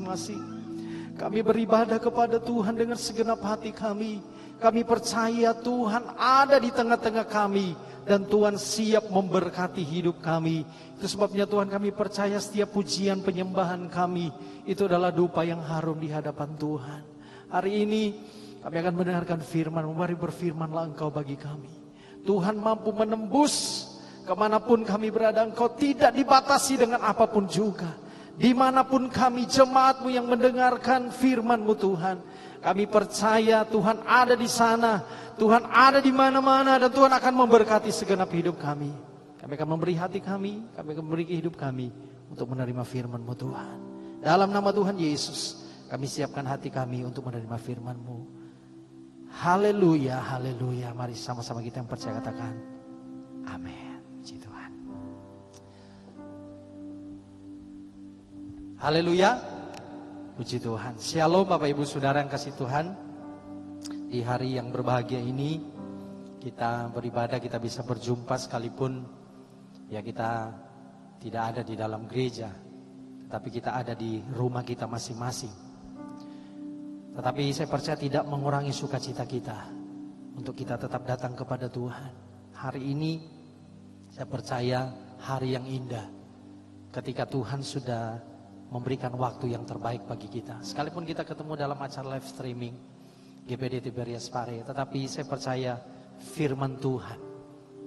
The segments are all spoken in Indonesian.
masing-masing. Kami beribadah kepada Tuhan dengan segenap hati kami. Kami percaya Tuhan ada di tengah-tengah kami. Dan Tuhan siap memberkati hidup kami. Itu sebabnya Tuhan kami percaya setiap pujian penyembahan kami. Itu adalah dupa yang harum di hadapan Tuhan. Hari ini kami akan mendengarkan firman. Mari berfirmanlah Engkau bagi kami. Tuhan mampu menembus kemanapun kami berada. Engkau tidak dibatasi dengan apapun juga. Dimanapun kami jemaat-Mu yang mendengarkan firman-Mu Tuhan. Kami percaya Tuhan ada di sana. Tuhan ada di mana-mana dan Tuhan akan memberkati segenap hidup kami. Kami akan memberi hati kami akan memberi hidup kami untuk menerima firman-Mu Tuhan. Dalam nama Tuhan Yesus, kami siapkan hati kami untuk menerima firman-Mu. Haleluya, haleluya. Mari sama-sama kita yang percaya katakan, amin. Puji Tuhan. Haleluya. Puji Tuhan. Shalom Bapak Ibu Saudara yang kasih Tuhan. Di hari yang berbahagia ini kita beribadah, kita bisa berjumpa sekalipun ya kita tidak ada di dalam gereja, tetapi kita ada di rumah kita masing-masing. Tetapi saya percaya tidak mengurangi sukacita kita untuk kita tetap datang kepada Tuhan. Hari ini saya percaya hari yang indah ketika Tuhan sudah memberikan waktu yang terbaik bagi kita. Sekalipun kita ketemu dalam acara live streaming GPD Tiberias Pare, tetapi saya percaya firman Tuhan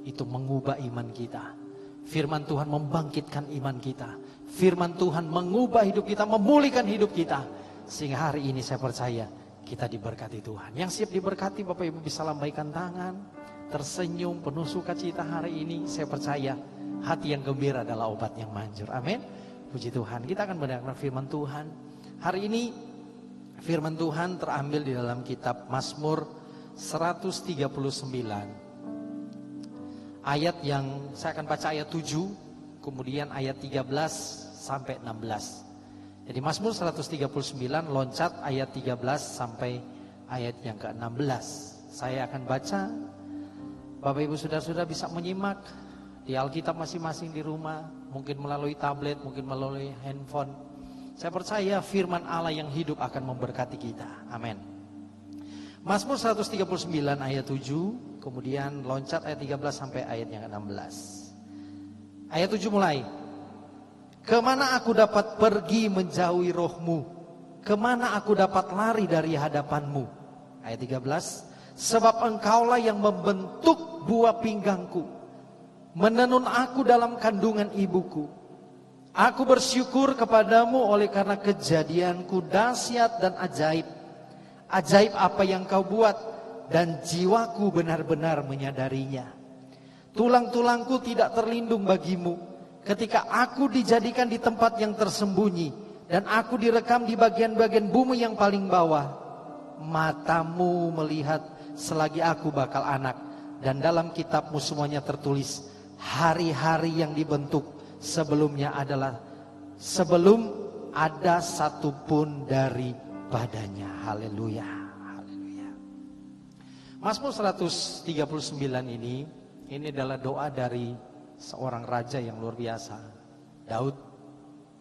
itu mengubah iman kita. Firman Tuhan membangkitkan iman kita. Firman Tuhan mengubah hidup kita, memulihkan hidup kita. Sehingga hari ini saya percaya kita diberkati Tuhan. Yang siap diberkati Bapak Ibu bisa lambaikan tangan, tersenyum penuh sukacita hari ini. Saya percaya hati yang gembira adalah obat yang manjur. Amin. Puji Tuhan. Kita akan mendengarkan firman Tuhan. Hari ini firman Tuhan terambil di dalam kitab Mazmur 139. Ayat yang saya akan baca ayat 7, kemudian ayat 13 sampai 16. Jadi Mazmur 139 loncat ayat 13 sampai ayat yang ke-16. Saya akan baca. Bapak Ibu Saudara-saudara bisa menyimak di Alkitab masing-masing di rumah, mungkin melalui tablet, mungkin melalui handphone. Saya percaya firman Allah yang hidup akan memberkati kita. Amin. Mazmur 139 ayat 7, kemudian loncat ayat 13 sampai ayat yang ke-16. Ayat 7 mulai. Kemana aku dapat pergi menjauhi roh-Mu? Kemana aku dapat lari dari hadapan-Mu? Ayat 13. Sebab Engkaulah yang membentuk buah pinggangku, menenun aku dalam kandungan ibuku. Aku bersyukur kepadamu oleh karena kejadianku dahsyat dan ajaib. Ajaib apa yang kau buat dan jiwaku benar-benar menyadarinya. Tulang-tulangku tidak terlindung bagimu ketika aku dijadikan di tempat yang tersembunyi dan aku direkam di bagian-bagian bumi yang paling bawah. Matamu melihat selagi aku bakal anak dan dalam kitabmu semuanya tertulis hari-hari yang dibentuk sebelumnya adalah sebelum ada satupun daripadanya. Haleluya, haleluya. Mazmur 139 ini adalah doa dari seorang raja yang luar biasa, Daud.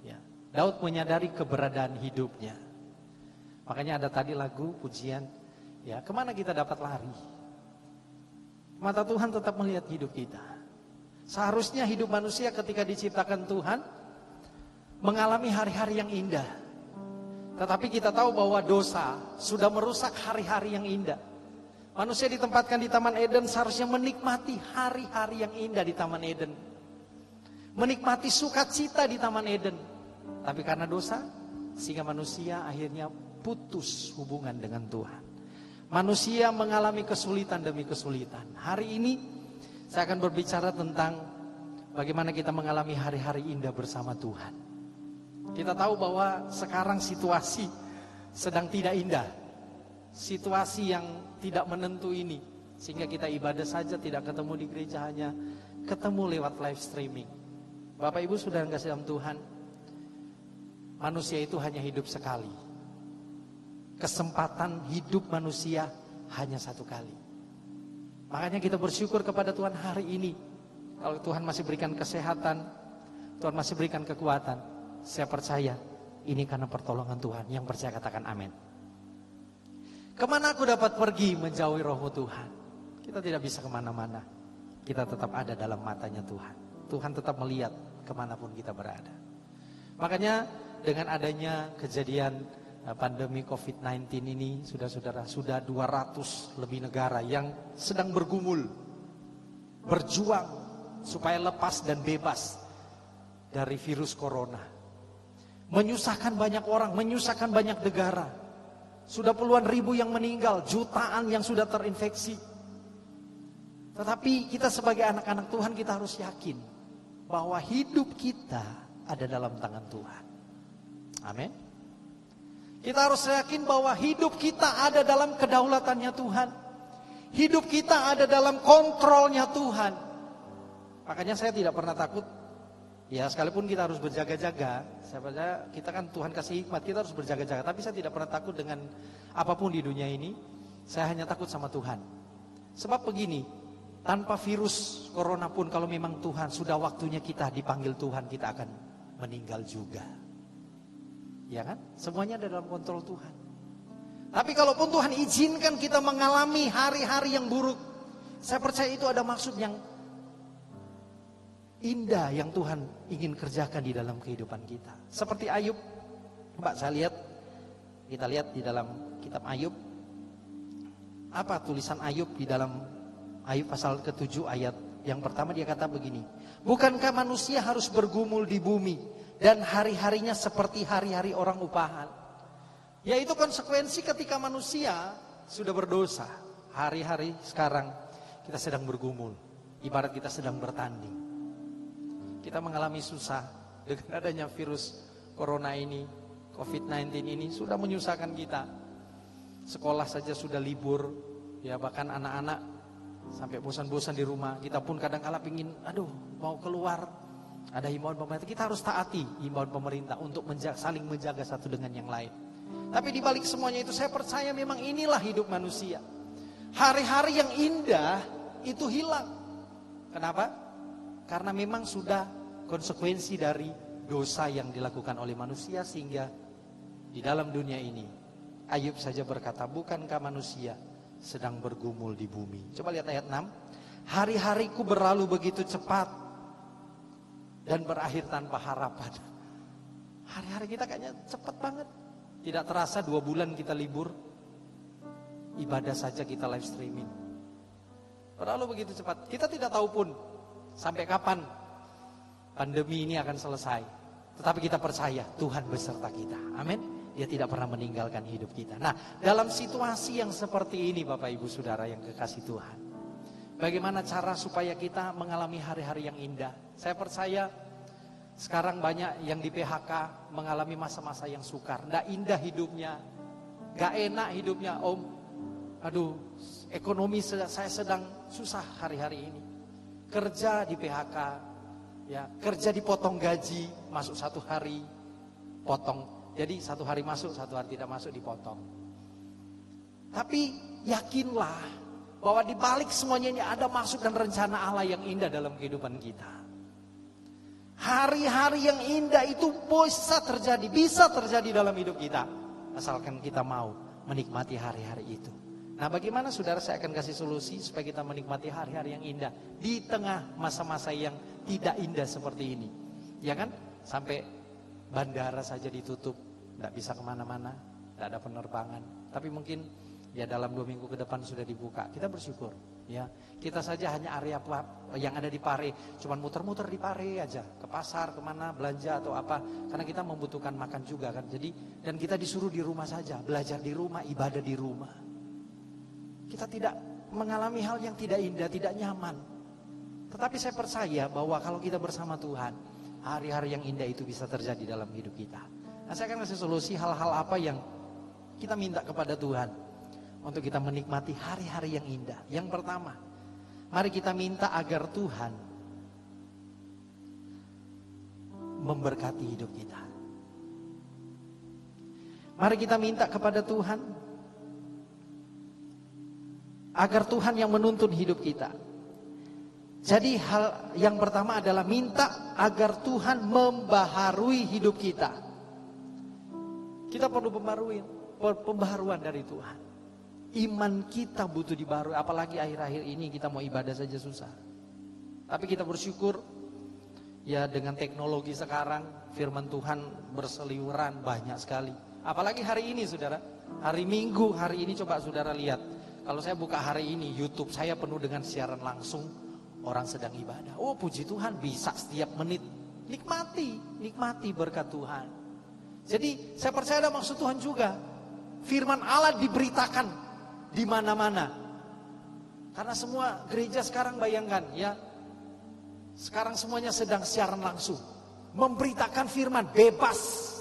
Ya, Daud menyadari keberadaan hidupnya. Makanya ada tadi lagu pujian, ya kemana kita dapat lari? Mata Tuhan tetap melihat hidup kita. Seharusnya hidup manusia ketika diciptakan Tuhan mengalami hari-hari yang indah. Tetapi kita tahu bahwa dosa sudah merusak hari-hari yang indah. Manusia ditempatkan di Taman Eden seharusnya menikmati hari-hari yang indah di Taman Eden. Menikmati sukacita di Taman Eden. Tapi karena dosa, sehingga manusia akhirnya putus hubungan dengan Tuhan. Manusia mengalami kesulitan demi kesulitan. Hari ini saya akan berbicara tentang bagaimana kita mengalami hari-hari indah bersama Tuhan. Kita tahu bahwa sekarang situasi sedang tidak indah. Situasi yang tidak menentu ini. Sehingga kita ibadah saja tidak ketemu di gereja, hanya ketemu lewat live streaming. Bapak Ibu Saudara yang kasih dalam Tuhan, manusia itu hanya hidup sekali. Kesempatan hidup manusia hanya satu kali. Makanya kita bersyukur kepada Tuhan hari ini. Kalau Tuhan masih berikan kesehatan, Tuhan masih berikan kekuatan, saya percaya Ini karena pertolongan Tuhan. Yang percaya katakan amin. Kemana aku dapat pergi menjauhi rohmu Tuhan? Kita tidak bisa kemana-mana. Kita tetap ada dalam matanya Tuhan. Tuhan tetap melihat kemanapun kita berada. Makanya dengan adanya kejadian pandemi COVID-19 ini, saudara-saudara, sudah 200 lebih negara yang sedang bergumul, berjuang supaya lepas dan bebas dari virus corona. Menyusahkan banyak orang, menyusahkan banyak negara. Sudah puluhan ribu yang meninggal, jutaan yang sudah terinfeksi. Tetapi kita sebagai anak-anak Tuhan, kita harus yakin bahwa hidup kita ada dalam tangan Tuhan. Amin. Kita harus yakin bahwa hidup kita ada dalam kedaulatannya Tuhan. Hidup kita ada dalam kontrolnya Tuhan. Makanya saya tidak pernah takut. Ya, sekalipun kita harus berjaga-jaga. Saya percaya kita kan Tuhan kasih hikmat, kita harus berjaga-jaga. Tapi saya tidak pernah takut dengan apapun di dunia ini. Saya hanya takut sama Tuhan. Sebab begini, tanpa virus corona pun kalau memang Tuhan sudah waktunya kita dipanggil Tuhan, kita akan meninggal juga. Ya kan? Semuanya ada dalam kontrol Tuhan. Tapi kalaupun Tuhan izinkan kita mengalami hari-hari yang buruk, saya percaya itu ada maksud yang indah yang Tuhan ingin kerjakan di dalam kehidupan kita. Seperti Ayub. Mbak, kita lihat di dalam kitab Ayub. Apa tulisan Ayub di dalam Ayub pasal ke-7 ayat yang pertama, dia kata begini. Bukankah manusia harus bergumul di bumi dan hari-harinya seperti hari-hari orang upahan? Yaitu konsekuensi ketika manusia sudah berdosa. Hari-hari sekarang kita sedang bergumul. Ibarat kita sedang bertanding. Kita mengalami susah dengan adanya virus corona ini, COVID-19 ini sudah menyusahkan kita. Sekolah saja sudah libur, ya bahkan anak-anak sampai bosan-bosan di rumah. Kita pun kadang-kala pingin, mau keluar. Ada himbauan pemerintah, kita harus taati himbauan pemerintah untuk saling menjaga satu dengan yang lain. Tapi di balik semuanya itu saya percaya memang inilah hidup manusia. Hari-hari yang indah itu hilang. Kenapa? Karena memang sudah konsekuensi dari dosa yang dilakukan oleh manusia, sehingga di dalam dunia ini Ayub saja berkata, bukankah manusia sedang bergumul di bumi? Coba lihat ayat 6. Hari-hariku berlalu begitu cepat dan berakhir tanpa harapan. Hari-hari kita kayaknya cepat banget. Tidak terasa 2 bulan kita libur, ibadah saja kita live streaming. Berlalu begitu cepat. Kita tidak tahu pun sampai kapan pandemi ini akan selesai. Tetapi kita percaya Tuhan beserta kita. Amin. Dia tidak pernah meninggalkan hidup kita. Nah, dalam situasi yang seperti ini Bapak Ibu Saudara yang kekasih Tuhan, bagaimana cara supaya kita mengalami hari-hari yang indah? Saya percaya sekarang banyak yang di PHK mengalami masa-masa yang sukar. Nggak indah hidupnya, nggak enak hidupnya Om. Ekonomi saya sedang susah hari-hari ini. Kerja di PHK, ya, kerja dipotong gaji, masuk 1 hari, potong. Jadi 1 hari masuk, 1 hari tidak masuk, dipotong. Tapi yakinlah bahwa di balik semuanya ini ada maksud dan rencana Allah yang indah dalam kehidupan kita. Hari-hari yang indah itu bisa terjadi dalam hidup kita, asalkan kita mau menikmati hari-hari itu. Nah, bagaimana saudara, saya akan kasih solusi supaya kita menikmati hari-hari yang indah di tengah masa-masa yang tidak indah seperti ini. Ya kan? Sampai bandara saja ditutup, tidak bisa kemana-mana, tidak ada penerbangan. Tapi mungkin ya dalam 2 minggu ke depan sudah dibuka. Kita bersyukur. Ya, kita saja hanya area yang ada di Pare, cuman muter-muter di Pare aja, ke pasar, kemana, belanja atau apa. Karena kita membutuhkan makan juga kan. Jadi dan kita disuruh di rumah saja, belajar di rumah, ibadah di rumah. Kita tidak mengalami hal yang tidak indah, tidak nyaman. Tetapi saya percaya bahwa kalau kita bersama Tuhan, hari-hari yang indah itu bisa terjadi dalam hidup kita. Nah, saya akan kasih solusi hal-hal apa yang kita minta kepada Tuhan untuk kita menikmati hari-hari yang indah. Yang pertama, mari kita minta agar Tuhan memberkati hidup kita. Mari kita minta kepada Tuhan agar Tuhan yang menuntun hidup kita. Jadi hal yang pertama adalah minta agar Tuhan membaharui hidup kita. Kita perlu pembaharuan dari Tuhan. Iman kita butuh dibaharui, apalagi akhir-akhir ini kita mau ibadah saja susah. Tapi kita bersyukur ya dengan teknologi sekarang firman Tuhan berseliweran banyak sekali. Apalagi hari ini saudara, hari Minggu, hari ini coba saudara lihat. Kalau saya buka hari ini YouTube saya penuh dengan siaran langsung orang sedang ibadah. Oh puji Tuhan, bisa setiap menit. Nikmati berkat Tuhan. Jadi saya percaya ada maksud Tuhan juga. Firman Allah diberitakan di mana-mana. Karena semua gereja sekarang bayangkan ya. Sekarang semuanya sedang siaran langsung. Memberitakan firman bebas.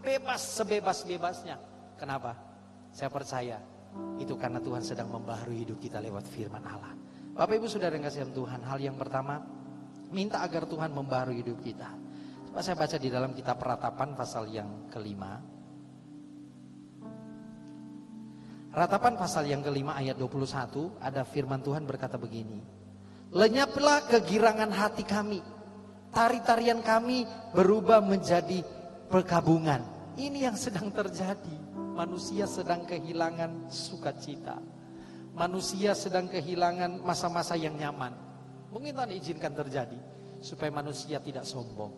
Bebas sebebas-bebasnya. Kenapa? Saya percaya itu karena Tuhan sedang membaharui hidup kita lewat firman Allah. Bapak Ibu Saudara yang kasih Tuhan, hal yang pertama, minta agar Tuhan membaharui hidup kita. Coba saya baca di dalam kitab Ratapan pasal yang kelima. Ratapan pasal yang kelima ayat 21, ada firman Tuhan berkata begini. Lenyaplah kegirangan hati kami, tari-tarian kami berubah menjadi perkabungan. Ini yang sedang terjadi. Manusia sedang kehilangan sukacita. Manusia sedang kehilangan masa-masa yang nyaman. Mungkin Tuhan izinkan terjadi supaya manusia tidak sombong.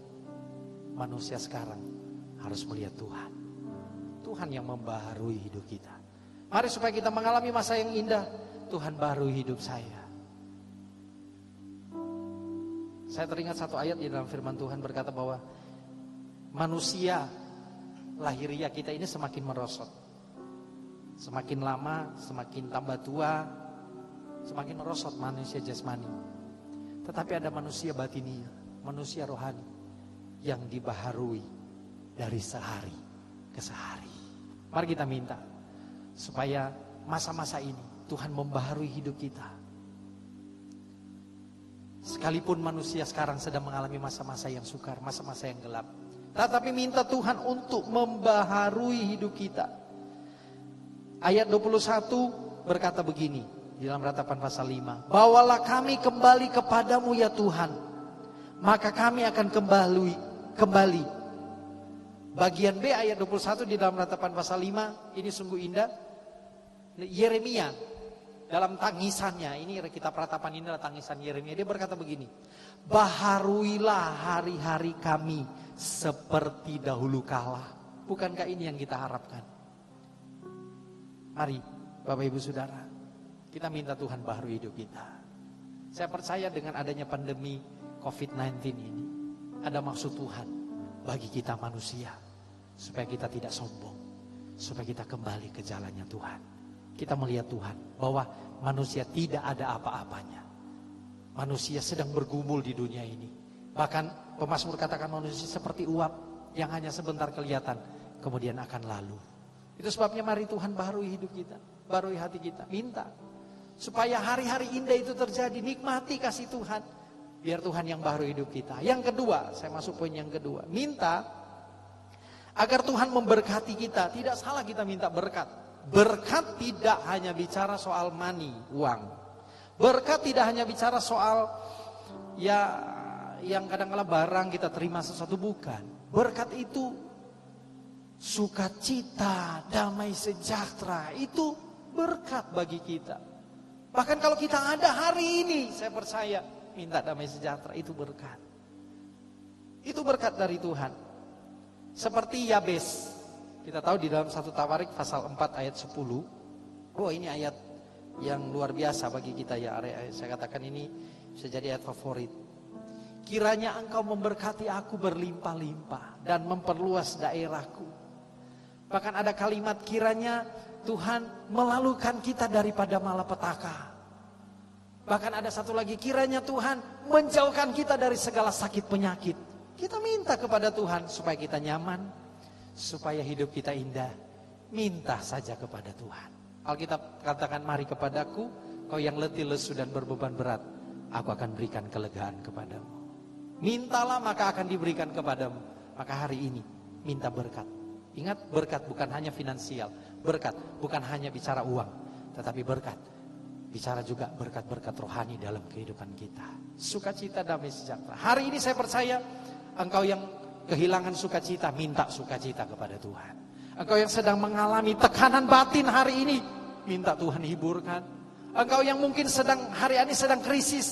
Manusia sekarang harus melihat Tuhan. Tuhan yang membaharui hidup kita. Mari supaya kita mengalami masa yang indah. Tuhan baharui hidup saya. Saya teringat satu ayat di dalam firman Tuhan berkata bahwa manusia lahiriah kita ini semakin merosot. Semakin lama, semakin tambah tua, semakin merosot manusia jasmani. Tetapi ada manusia batiniah, manusia rohani yang dibaharui dari sehari ke sehari. Mari kita minta supaya masa-masa ini Tuhan membaharui hidup kita. Sekalipun manusia sekarang sedang mengalami masa-masa yang sukar, masa-masa yang gelap. Tetapi minta Tuhan untuk membaharui hidup kita. Ayat 21 berkata begini di dalam Ratapan pasal 5. Bawalah kami kembali kepadamu ya Tuhan, maka kami akan kembali. Bagian B ayat 21 di dalam Ratapan pasal 5 ini sungguh indah. Yeremia dalam tangisannya, ini kitab Ratapan ini adalah tangisan Yeremia. Dia berkata begini, baharuilah hari-hari kami seperti dahulu kala. Bukankah ini yang kita harapkan? Mari Bapak Ibu Saudara, kita minta Tuhan baharui hidup kita. Saya percaya dengan adanya pandemi COVID-19 ini, ada maksud Tuhan bagi kita manusia. Supaya kita tidak sombong, supaya kita kembali ke jalannya Tuhan. Kita melihat Tuhan bahwa manusia tidak ada apa-apanya. Manusia sedang bergumul di dunia ini. Bahkan pemazmur katakan manusia seperti uap yang hanya sebentar kelihatan, kemudian akan lalu. Itu sebabnya mari Tuhan baharui hidup kita, baharui hati kita. Minta supaya hari-hari indah itu terjadi. Nikmati kasih Tuhan, biar Tuhan yang baharui hidup kita. Yang kedua, saya masuk poin yang kedua. Minta agar Tuhan memberkati kita. Tidak salah kita minta berkat. Berkat tidak hanya bicara soal money, uang. Berkat tidak hanya bicara soal ya yang kadang-kala barang kita terima sesuatu, bukan. Berkat itu sukacita, damai sejahtera, itu berkat bagi kita. Bahkan kalau kita ada hari ini, saya percaya minta damai sejahtera itu berkat. Itu berkat dari Tuhan. Seperti Yabes. Kita tahu di dalam 1 Tawarik pasal 4 ayat 10. Oh, ini ayat yang luar biasa bagi kita ya. Saya katakan ini bisa jadi ayat favorit. Kiranya engkau memberkati aku berlimpah-limpah dan memperluas daerahku. Bahkan ada kalimat kiranya Tuhan melalukan kita daripada malapetaka. Bahkan ada satu lagi, kiranya Tuhan menjauhkan kita dari segala sakit penyakit. Kita minta kepada Tuhan supaya kita nyaman, supaya hidup kita indah. Minta saja kepada Tuhan. Alkitab katakan, mari kepadaku kau yang letih lesu dan berbeban berat, aku akan berikan kelegaan kepadamu. Mintalah maka akan diberikan kepadamu. Maka hari ini minta berkat. Ingat, berkat bukan hanya finansial. Berkat bukan hanya bicara uang, tetapi berkat bicara juga berkat-berkat rohani dalam kehidupan kita. Sukacita, damai sejahtera. Hari ini saya percaya engkau yang kehilangan sukacita, minta sukacita kepada Tuhan. Engkau yang sedang mengalami tekanan batin hari ini, minta Tuhan hiburkan. Engkau yang mungkin hari ini sedang krisis,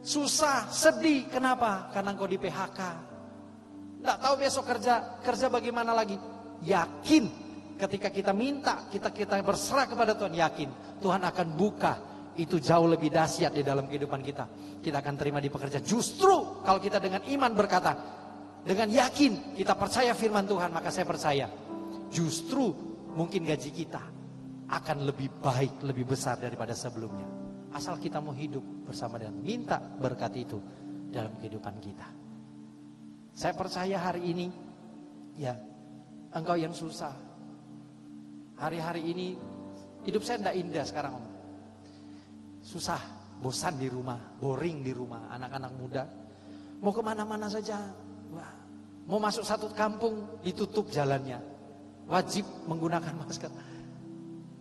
susah, sedih. Kenapa? Karena engkau di PHK. Tidak tahu besok kerja bagaimana lagi. Yakin ketika kita minta, kita berserah kepada Tuhan, yakin Tuhan akan buka. Itu jauh lebih dahsyat di dalam kehidupan kita. Kita akan terima di pekerjaan. Justru kalau kita dengan iman berkata, dengan yakin kita percaya firman Tuhan, maka saya percaya justru mungkin gaji kita akan lebih baik, lebih besar daripada sebelumnya. Asal kita mau hidup bersama dengan minta berkat itu dalam kehidupan kita. Saya percaya hari ini, ya, engkau yang susah. Hari-hari ini hidup saya tidak indah sekarang. Susah, bosan di rumah, boring di rumah, anak-anak muda. Mau kemana-mana saja, wah, mau masuk satu kampung, ditutup jalannya. Wajib menggunakan masker.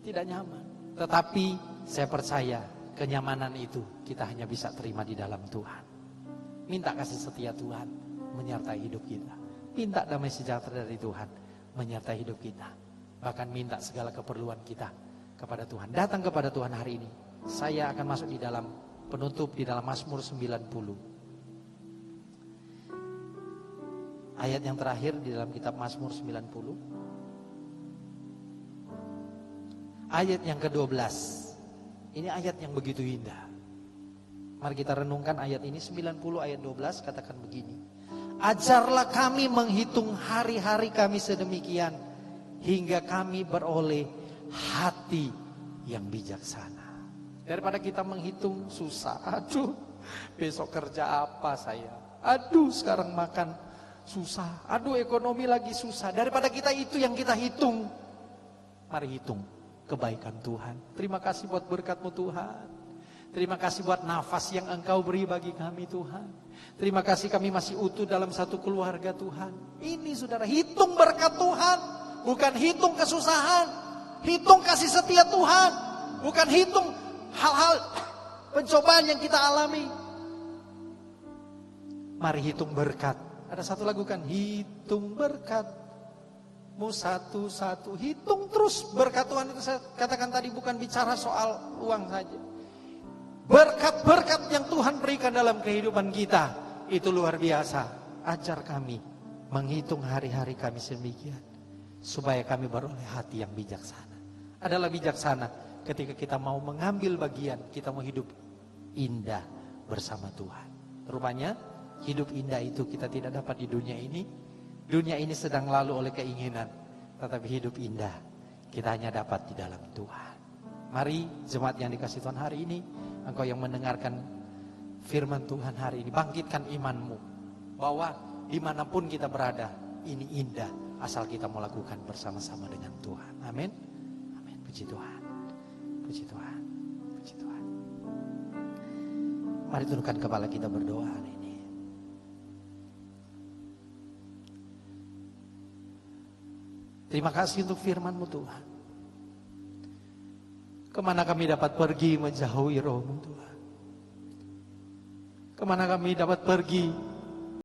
Tidak nyaman. Tetapi saya percaya kenyamanan itu kita hanya bisa terima di dalam Tuhan. Minta kasih setia Tuhan menyertai hidup kita. Minta damai sejahtera dari Tuhan menyertai hidup kita. Bahkan minta segala keperluan kita kepada Tuhan. Datang kepada Tuhan hari ini. Saya akan masuk di dalam penutup di dalam Mazmur 90. Ayat yang terakhir di dalam kitab Mazmur 90. Ayat yang ke-12. Ini ayat yang begitu indah. Mari kita renungkan ayat ini, 90 ayat 12, katakan begini. Ajarlah kami menghitung hari-hari kami sedemikian, hingga kami beroleh hati yang bijaksana. Daripada kita menghitung susah, aduh besok kerja apa saya, aduh sekarang makan susah, aduh ekonomi lagi susah. Daripada kita itu yang kita hitung, mari hitung kebaikan Tuhan. Terima kasih buat berkat-Mu Tuhan. Terima kasih buat nafas yang Engkau beri bagi kami Tuhan. Terima kasih kami masih utuh dalam satu keluarga Tuhan. Ini saudara, hitung berkat Tuhan. Bukan hitung kesusahan. Hitung kasih setia Tuhan. Bukan hitung hal-hal pencobaan yang kita alami. Mari hitung berkat. Ada satu lagu kan, hitung berkat-Mu satu-satu. Hitung terus berkat Tuhan itu, saya katakan tadi bukan bicara soal uang saja. Berkat-berkat yang Tuhan berikan dalam kehidupan kita itu luar biasa. Ajar kami menghitung hari-hari kami sedemikian, supaya kami beroleh hati yang bijaksana. Adalah bijaksana ketika kita mau mengambil bagian, kita mau hidup indah bersama Tuhan. Rupanya hidup indah itu kita tidak dapat di dunia ini. Dunia ini sedang lalu oleh keinginan, tetapi hidup indah kita hanya dapat di dalam Tuhan. Mari jemaat yang dikasih Tuhan hari ini, engkau yang mendengarkan firman Tuhan hari ini, bangkitkan imanmu bahwa dimanapun kita berada, ini indah asal kita mau lakukan bersama-sama dengan Tuhan. Amin. Amin. Puji Tuhan. Puji Tuhan. Puji Tuhan. Mari tundukkan kepala kita berdoa hari ini. Terima kasih untuk firman-Mu Tuhan. Kemana kami dapat pergi menjauhi Roh-Mu Tuhan? Kemana kami dapat pergi